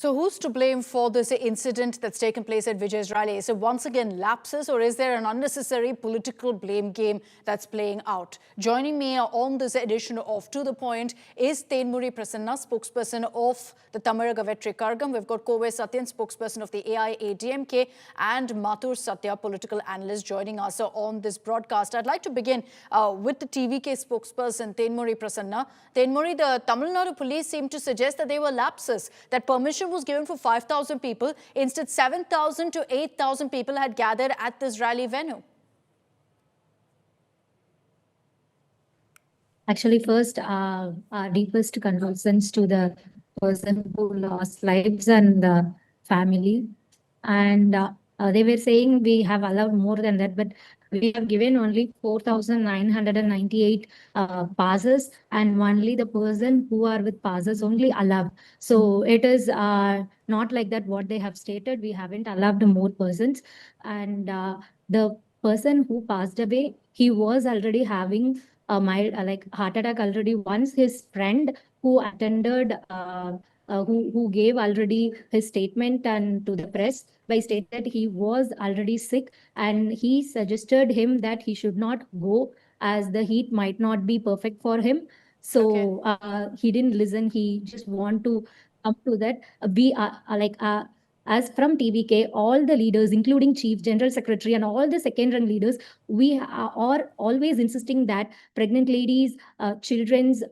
So who's to blame for this incident that's taken place at Vijay's rally? Is it once again lapses, or is there an unnecessary political blame game that's playing out? Joining me on this edition of To The Point is Thenmozhi Prasanna, spokesperson of the Tamilaga Vettri Kazhagam. We've got Kovai, Sathyan, spokesperson of the AIADMK, and Mathur, Sathya, political analyst, joining us on this broadcast. I'd like to begin with the TVK spokesperson, Thenmozhi Prasanna. Thenmozhi, the Tamil Nadu police seem to suggest that there were lapses, that permission was given for 5,000 people. Instead, 7,000 to 8,000 people had gathered at this rally venue. Actually, first, our deepest condolences to the person who lost lives and the family. And they were saying we have allowed more than that, but we have given only 4,998 passes, and only the person who are with passes only allowed. So it is not like that what they have stated. We haven't allowed more persons. And the person who passed away, he was already having a mild like heart attack already. Once his friend who attended who gave already his statement and to the press by stating that he was already sick, and he suggested him that he should not go as the heat might not be perfect for him. So he didn't listen. He just want to come to that. We are as from TVK, all the leaders, including Chief, General Secretary, and all the second-run leaders, we are always insisting that pregnant ladies, children's,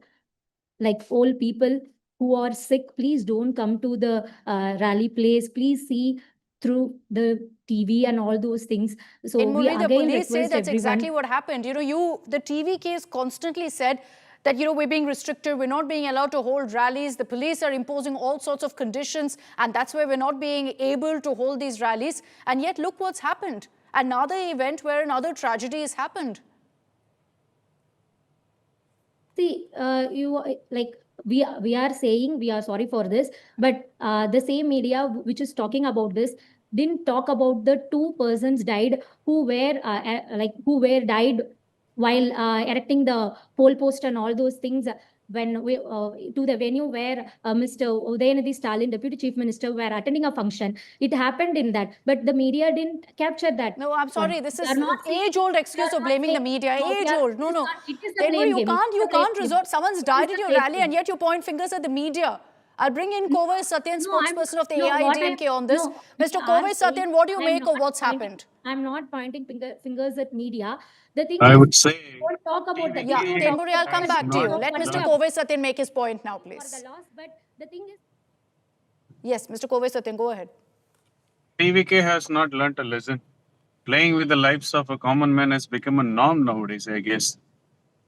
like old people who are sick, please don't come to the rally place. Please see through the TV and all those things. So in we Murli, the again police say request that's everyone. exactly what happened. The TV case constantly said that, we're being restricted, we're not being allowed to hold rallies. The police are imposing all sorts of conditions, and that's why we're not being able to hold these rallies. And yet, look what's happened. Another event where another tragedy has happened. See, we are saying we are sorry for this, but the same media which is talking about this didn't talk about the two persons died who were died while erecting the pole post and all those things when we to the venue where Mr. Udayanidhi Stalin, Deputy Chief Minister, were attending a function. It happened in that, but the media didn't capture that. No, I'm sorry. This is age-old excuse of blaming the media. Age-old. No. It is the blame game. You can't resort. Someone's died in your rally, and yet you point fingers at the media. I'll bring in Kovai Sathyan, spokesperson of the AIADMK on this. Mr. Kovai Sathyan, what do you make of what's happened? I'm not pointing fingers at media. The thing I is, would say, don't talk about the Thenmozhi, I'll come back to you. Let Mr. Kovai Sathyan make his point now, please. For the loss, but the thing is, yes, Mr. Kovai Sathyan, go ahead. TVK has not learnt a lesson. Playing with the lives of a common man has become a norm nowadays, I guess.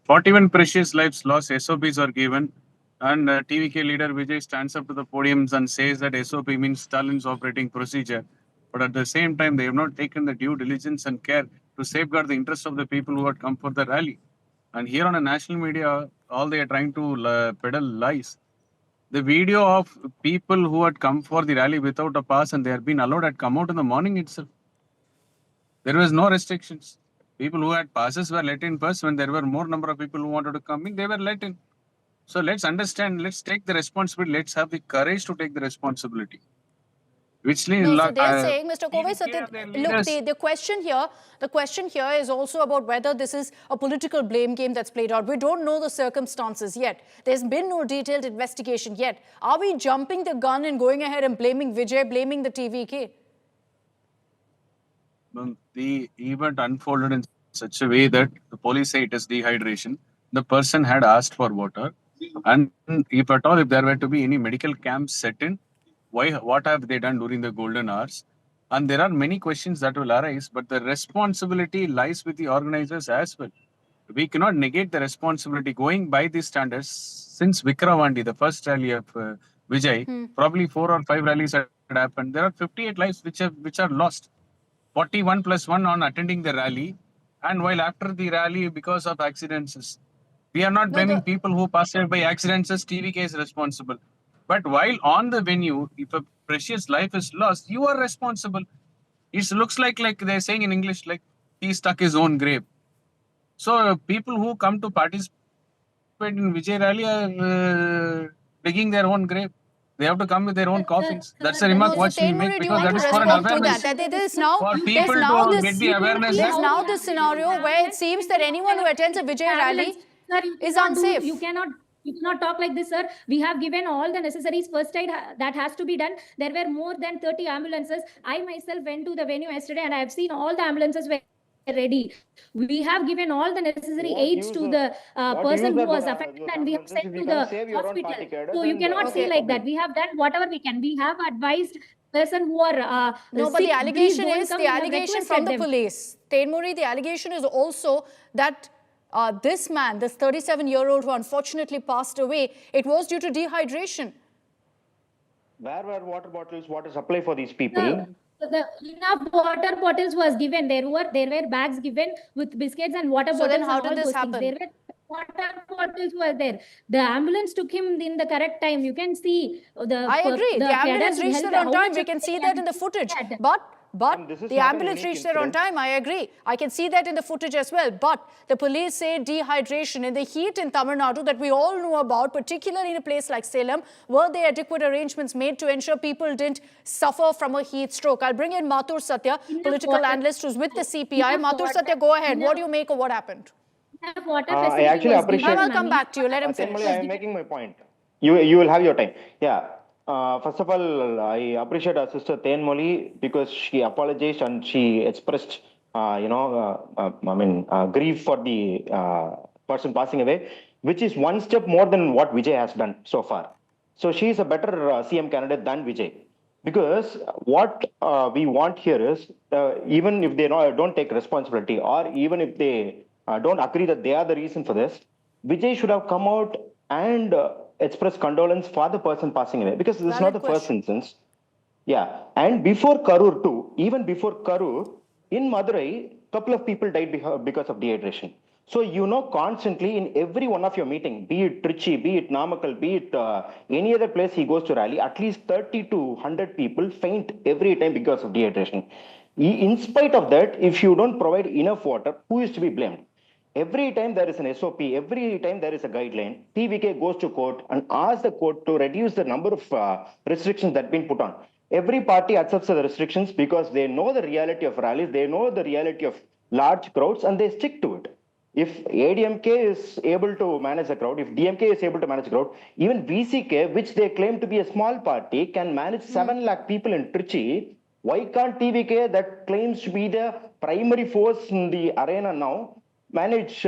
41 precious lives lost, SOPs are given, and TVK leader Vijay stands up to the podiums and says that SOP means Stalin's operating procedure. But at the same time, they have not taken the due diligence and care to safeguard the interests of the people who had come for the rally. And here on a national media, all they are trying to peddle lies. The video of people who had come for the rally without a pass and they had been allowed had come out in the morning itself. There was no restrictions. People who had passes were let in first. When there were more number of people who wanted to come in, they were let in. So let's understand, let's take the responsibility. Let's have the courage to take the responsibility. So they're saying, Mr. Kovai Sathyan, look, the question here is also about whether this is a political blame game that's played out. We don't know the circumstances yet. There's been no detailed investigation yet. Are we jumping the gun and going ahead and blaming Vijay, blaming the TVK? The event unfolded in such a way that the police say it is dehydration. The person had asked for water, and if at all, if there were to be any medical camps set in, what have they done during the golden hours? And there are many questions that will arise, but the responsibility lies with the organizers as well. We cannot negate the responsibility going by these standards. Since Vikravandi, the first rally of Vijay, probably 4 or 5 rallies had happened. There are 58 lives which are lost. 41 plus 1 on attending the rally, and while after the rally because of accidents, we are not blaming people who passed away by accidents. TVK is responsible. But while on the venue, if a precious life is lost, you are responsible. It looks like they're saying in English, like he stuck his own grave. So people who come to participate in Vijay rally are digging their own grave. They have to come with their own coffins. That's the No, remark so what she Thenmozhi, makes, do you because want that to is for an respond to awareness. that? There's now, For there's people now to this, get the awareness. there's now this scenario where it seems that anyone who attends a Vijay rally Sir, you is cannot unsafe. you cannot talk like this, sir. We have given all the necessaries. First aid that has to be done. There were more than 30 ambulances. I myself went to the venue yesterday and I have seen all the ambulances were ready. We have given all the necessary aids to the person who was affected, and we have sent to the hospital. So you cannot say like that. We have done whatever we can. We have advised person who are no, but sick, the allegation please don't is come. the allegation from the police. Thenmozhi, the allegation is also that this man, this 37-year-old who unfortunately passed away, it was due to dehydration. Where were water bottles, water supply for these people? The enough water bottles was given. There were bags given with biscuits and water bottles. So then how and did all this those happen? Things. There were water bottles were there. The ambulance took him in the correct time. You can see the. I agree. The ambulance cadres reached there on time. We can see that in the footage. But the ambulance reached there on time. I agree. I can see that in the footage as well. But the police say dehydration in the heat in Tamil Nadu that we all know about, particularly in a place like Salem, were there adequate arrangements made to ensure people didn't suffer from a heat stroke? I'll bring in Mathur Sathya, political analyst who's with the CPI. Mathur Sathya, go ahead. What do you make of what happened? I actually appreciate. I'll come back to you. Let him finish. I am making my point. You will have your time. Yeah. First of all, I appreciate our sister Thenmozhi because she apologized and she expressed, grief for the person passing away, which is one step more than what Vijay has done so far. So she is a better CM candidate than Vijay. Because what we want here is, even if they don't take responsibility or even if they don't agree that they are the reason for this, Vijay should have come out and express condolence for the person passing away, because this is not the first instance. Yeah, and before Karur too, even before Karur, in Madurai, couple of people died because of dehydration. So constantly in every one of your meeting, be it Trichy, be it Namakkal, be it any other place he goes to rally, at least 30 to 100 people faint every time because of dehydration. In spite of that, if you don't provide enough water, who is to be blamed? Every time there is an SOP, every time there is a guideline, TVK goes to court and asks the court to reduce the number of restrictions that have been put on. Every party accepts the restrictions because they know the reality of rallies, they know the reality of large crowds, and they stick to it. If AIADMK is able to manage the crowd, if DMK is able to manage the crowd, even VCK, which they claim to be a small party, can manage 7 lakh people in Trichy. Why can't TVK, that claims to be the primary force in the arena now, manage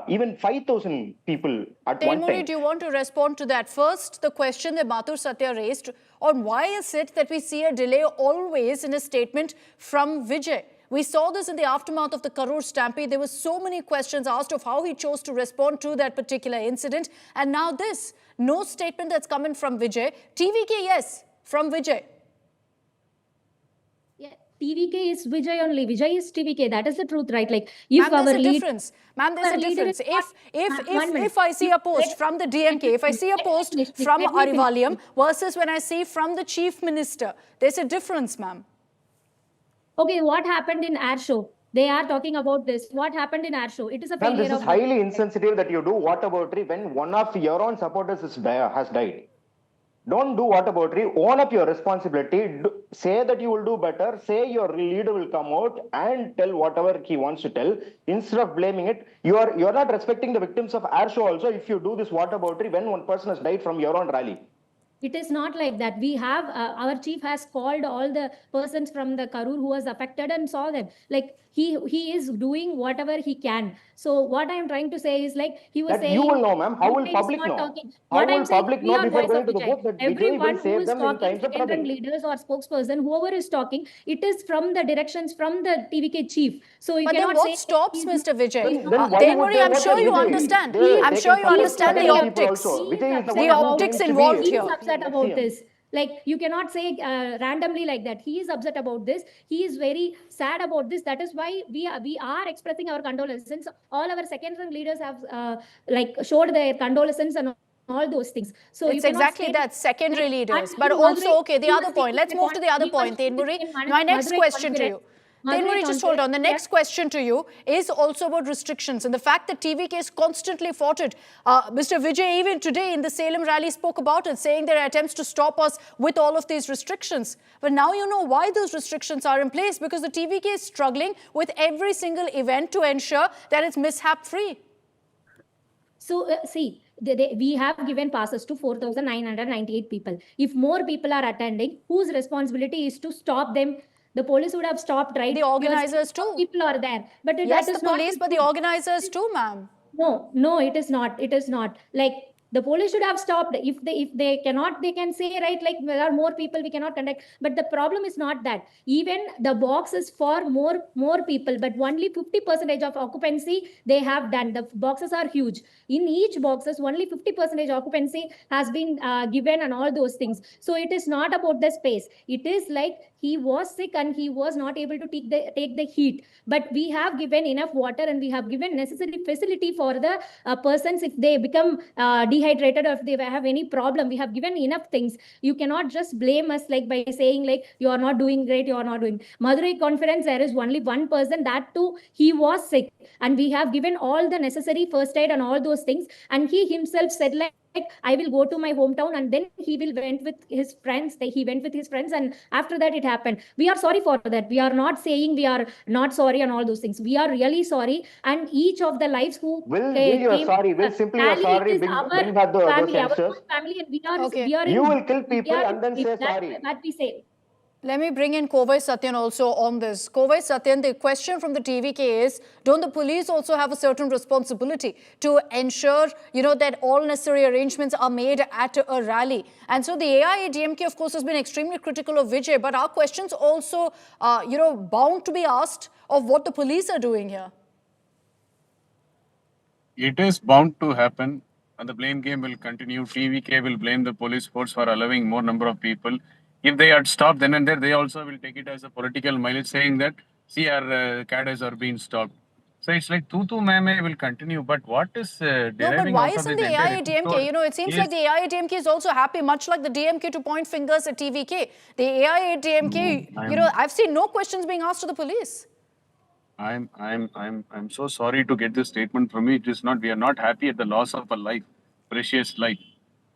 even 5,000 people at one time? Do you want to respond to that? First, the question that Mathur Sathya raised on why is it that we see a delay always in a statement from Vijay? We saw this in the aftermath of the Karur stampede. There were so many questions asked of how he chose to respond to that particular incident. And now this, no statement that's coming from Vijay. TVK, yes, from Vijay. TVK is Vijay only. Vijay is TVK. That is the truth, right? Like, if Ma'am, there's a difference. Ma'am, there's a difference. If I see a post from the DMK, if I see a post from Arivaliam versus when I see from the Chief Minister, there's a difference, ma'am. Okay, what happened in air show? They are talking about this. What happened in air show? It is a failure. This is highly insensitive that you do whataboutery when one of your own supporters has died. Don't do whataboutery. Own up your responsibility. Say that you will do better. Say your leader will come out and tell whatever he wants to tell. Instead of blaming it, you are not respecting the victims of air show also if you do this whataboutery when one person has died from your own rally. It is not like that. We have, our chief has called all the persons from the Karur who was affected and saw them. Like, he is doing whatever he can. So what I am trying to say is, like, he was that saying... You will know, ma'am. How will public know? How will public know before going to the vote that Vijay will save them in times of trouble? Leaders or spokesperson, whoever is talking, it is from the directions from the TVK chief. So you cannot say... But then what stops Mr. Vijay? Thenmozhi, I'm sure you understand. I'm sure you understand the optics. The optics involved here. He is upset about this. Like, you cannot say randomly like that. He is upset about this. He is very sad about this. That is why we are expressing our condolences. All our second-rank leaders have showed their condolences and all those things. So it's exactly that, secondary leaders. But also, okay, the other point. Let's move to the other point, Thenmozhi. My next question to you. Thenmozhi, just hold on. The next question to you is also about restrictions and the fact that TVK is constantly fought it. Mr. Vijay, even today in the Salem rally, spoke about it, saying there are attempts to stop us with all of these restrictions. But now you know why those restrictions are in place, because the TVK is struggling with every single event to ensure that it's mishap-free. So, see, we have given passes to 4,998 people. If more people are attending, whose responsibility is to stop them? The police would have stopped, right? The organizers too. People are there. But Yes, that is the police, but the organizers too, ma'am. No, it is not. It is not. Like, the police should have stopped. If they cannot, they can say, right, like, there are more people, we cannot conduct. But the problem is not that. Even the box is for more people, but only 50% of occupancy they have done. The boxes are huge. In each boxes, only 50% occupancy has been given and all those things. So it is not about the space. It is like he was sick and he was not able to take the heat. But we have given enough water and we have given necessary facility for the persons if they become dehydrated or if they have any problem. We have given enough things. You cannot just blame us like by saying like you are not doing great, you are not doing. Madurai conference, there is only one person, that too he was sick, and we have given all the necessary first aid and all those things, and he himself said like I will go to my hometown, and then he went with his friends. He went with his friends, and after that it happened. We are sorry for that. We are not saying we are not sorry and all those things. We are really sorry. And each of the lives who will you're sorry, will simply you're sorry, bring back those youngsters. Family, and Okay. we are you will kill people and then say sorry. That we say. Let me bring in Kovai Sathyan also on this. Kovai Sathyan, the question from the TVK is, don't the police also have a certain responsibility to ensure, that all necessary arrangements are made at a rally? And so the AIADMK, of course, has been extremely critical of Vijay, but our questions also, bound to be asked of what the police are doing here. It is bound to happen, and the blame game will continue. TVK will blame the police force for allowing more number of people. If they had stopped then and there, they also will take it as a political mileage, saying that, see, our cadres are being stopped. So it's like tutu mame will continue. But what is deriving No, but why out of isn't this the entire AIADMK, it seems like the AIADMK is also happy, much like the DMK, to point fingers at TVK. The AIADMK, I've seen no questions being asked to the police. I'm so sorry to get this statement from me. It is not, we are not happy at the loss of a life, precious life.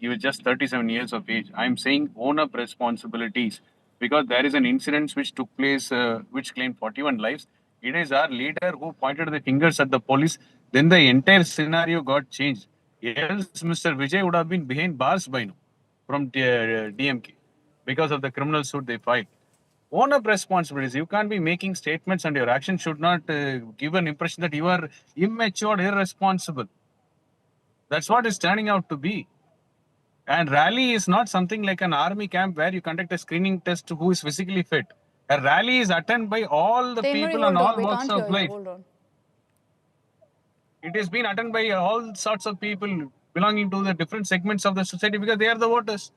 You were just 37 years of age. I'm saying own up responsibilities, because there is an incident which took place, which claimed 41 lives. It is our leader who pointed the fingers at the police. Then the entire scenario got changed. Else, Mr. Vijay would have been behind bars by now from DMK because of the criminal suit they filed. Own up responsibilities. You can't be making statements, and your action should not give an impression that you are immature, irresponsible. That's what it's turning out to be. And rally is not something like an army camp where you conduct a screening test to who is physically fit. A rally is attended by all the people and all walks of life. It has been attended by all sorts of people belonging to the different segments of the society, because they are the voters.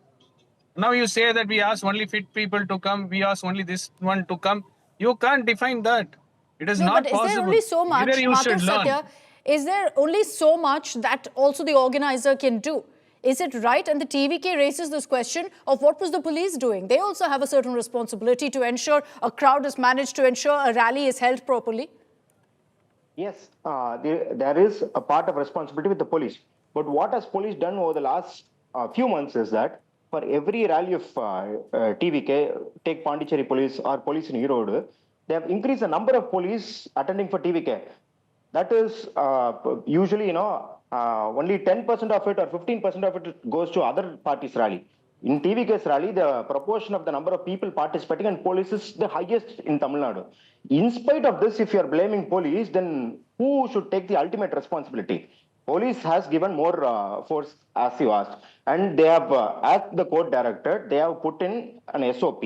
Now you say that we ask only fit people to come, we ask only this one to come. You can't define that. It is not possible. But is there only so much, Mathur, Sathya, is there only so much that also the organizer can do? Is it right? And the TVK raises this question of what was the police doing? They also have a certain responsibility to ensure a crowd is managed, to ensure a rally is held properly. Yes, there is a part of responsibility with the police. But what has police done over the last few months is that for every rally of TVK, take Pondicherry police or police in Erode, they have increased the number of police attending for TVK. That is usually, only 10% of it or 15% of it goes to other parties' rally. In TVK's rally, the proportion of the number of people participating and police is the highest in Tamil Nadu. In spite of this, if you are blaming police, then who should take the ultimate responsibility? Police has given more force, as you asked, and they have, as the court directed, they have put in an SOP.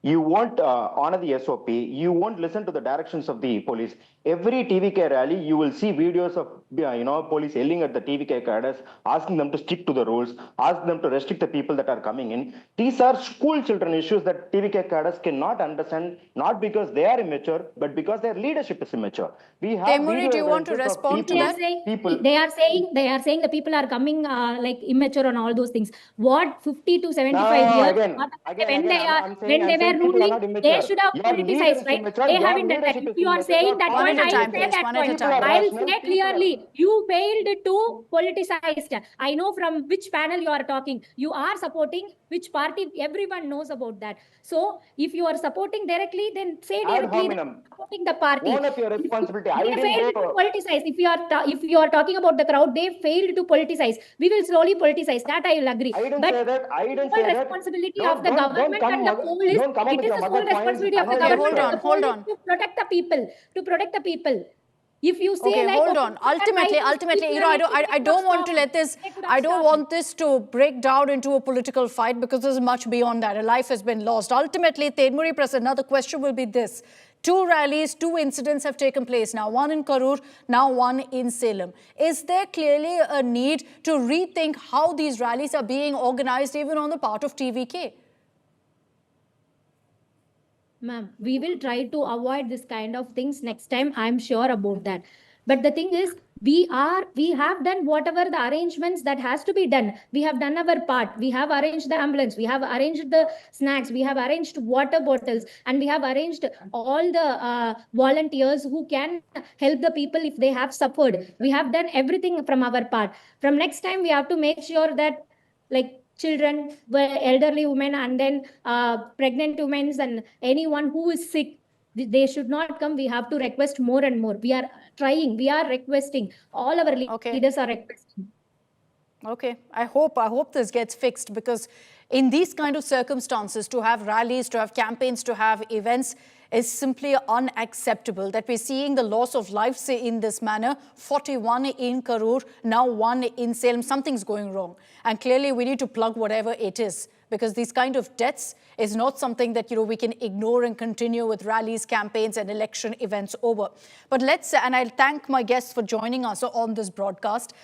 You won't honor the SOP. You won't listen to the directions of the police. Every TVK rally, you will see videos of police yelling at the TVK cadres, asking them to stick to the rules, asking them to restrict the people that are coming in. These are school children issues that TVK cadres cannot understand, not because they are immature, but because their leadership is immature. We have Thenmozhi, do you want to evidences of respond to people- that? They are saying the people are coming like immature on all those things. What 50 to 75 No, years? again, when they I'm saying were people are ruling, not they immature. should have Your leader politicized, is right? immature, They your haven't done that. leadership If is you are immature, saying your that One point, at a I time, will say please. that One at a point. time. People are I will rational, say people are- clearly, you failed to politicize. I know from which panel you are talking. You are supporting which party. Everyone knows about that. So if you are supporting directly, then say Ad directly that hominem. you are supporting the party. Own up your responsibility. I They didn't failed to go. politicize. If you are talking about the crowd, they failed to politicize. We will slowly politicize. That I will agree. I didn't But say that. I didn't sole say that. responsibility of the government and the police. Don't come up It with is your the sole mother points. responsibility of the Okay, government hold and the on, hold police on. to protect the people. To protect the people. If you say Okay, like, hold okay, on. people are Ultimately, fighting, you know, I don't want to let this, I don't want this to break down into a political fight because there's much beyond that. A life has been lost. Ultimately, Thenmozhi, Prasanna, the question will be this. 2 rallies, 2 incidents have taken place now. One in Karur, now one in Salem. Is there clearly a need to rethink how these rallies are being organized even on the part of TVK? Ma'am, we will try to avoid this kind of things next time. I'm sure about that. But the thing is, we have done whatever the arrangements that has to be done. We have done our part. We have arranged the ambulance. We have arranged the snacks. We have arranged water bottles, and we have arranged all the volunteers who can help the people if they have suffered. We have done everything from our part. From next time, we have to make sure that like children, elderly women, and then pregnant women and anyone who is sick, they should not come. We have to request more and more. We are trying, we are requesting. All our leaders are requesting. Okay, I hope this gets fixed because in these kind of circumstances, to have rallies, to have campaigns, to have events is simply unacceptable. That we're seeing the loss of lives in this manner, 41 in Karur, now 1 in Salem. Something's going wrong. And clearly we need to plug whatever it is because these kind of deaths is not something that, you know, we can ignore and continue with rallies, campaigns and election events over. But and I'll thank my guests for joining us on this broadcast.